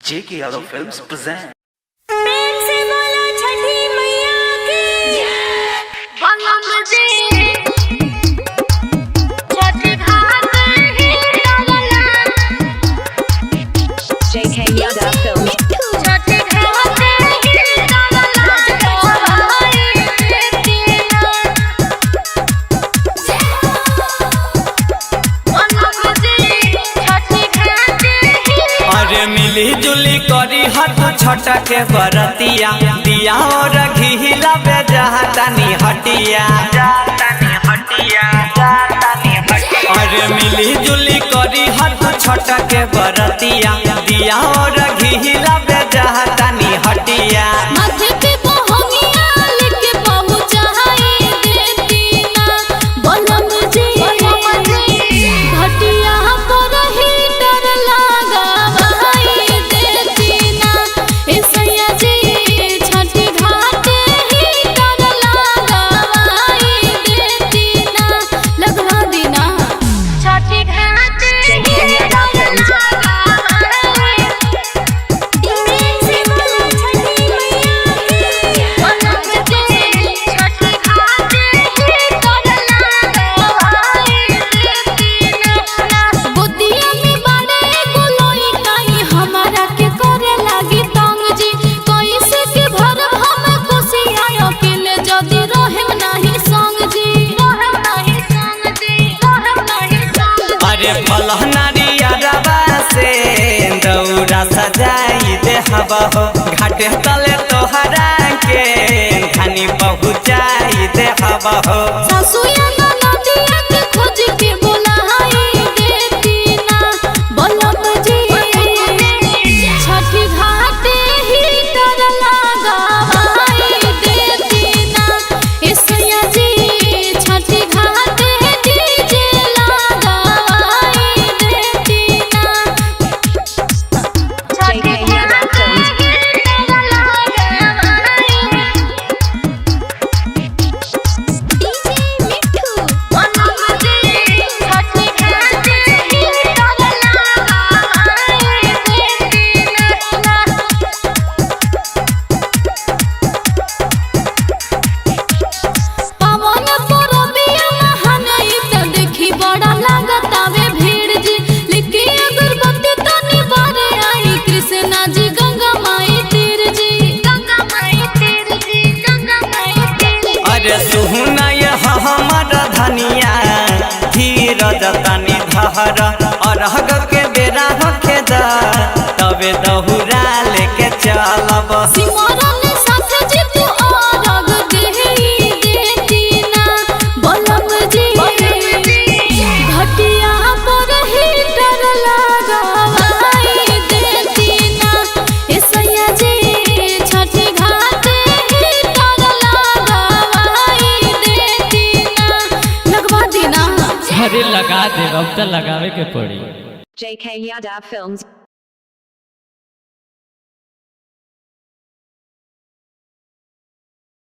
जेके Yadav films present. प्रेम से बोलो छठी मैया की बलम दे छठी घाट ही डालना JK Yada Films. छठी घाट ही डालना भाई तेरा बलम दे छठी घाट ही अरे मिली जुली करी हट छठ के बरतिया दिया और घिला बे जहातानी हटिया अरे मिली जुली करी हट छठ के बरतिया दिया और घिला बे जहातानी हटिया माथे पे बहंगिया लेके पहुंचाई देती ना बलम जी घटिया पर ही डर लगा भाई देती ना ऐसैया जी छठी घाट ही डर लगा भाई देती ना लगवा देना छठी घाट JK Yada Films. अरे फलहनारिया रवा से दौरा सजाई दे हवा हो घाटे तले तोहरा के खानी पहुँचाई दे हवा हो सासुया नदिया के खोज के बोलाई देती ना बलम जी छठी घाट ही डर लगा भाई देती ना ऐसैया जी छठी घाट डीजे लगा भाई देती ना JK Yada Films. पवन परबिया महानई त देखी बड़ा लागतावे भीड़ जी लिखी अगरबत्ती तनी बारे आई कृष्णा जी गंगा माई तीर जी गंगा माई तीर जी गंगा माई तीर अरे सुहुना यह हमर धनिया धीरज तनी धर अरहग के बेरा होखे दा तबे दहुरा लेके चलब सिमरन साथ जी तू आरग देही देती ना बलम जी घटिया पर ही डर लगा भाई देती ना ऐसैया जी छठी घाट ही डर लगा भाई देती ना लगवा देना अरे लगा दे अब तो लगावे के पड़ी। JK Yada Films.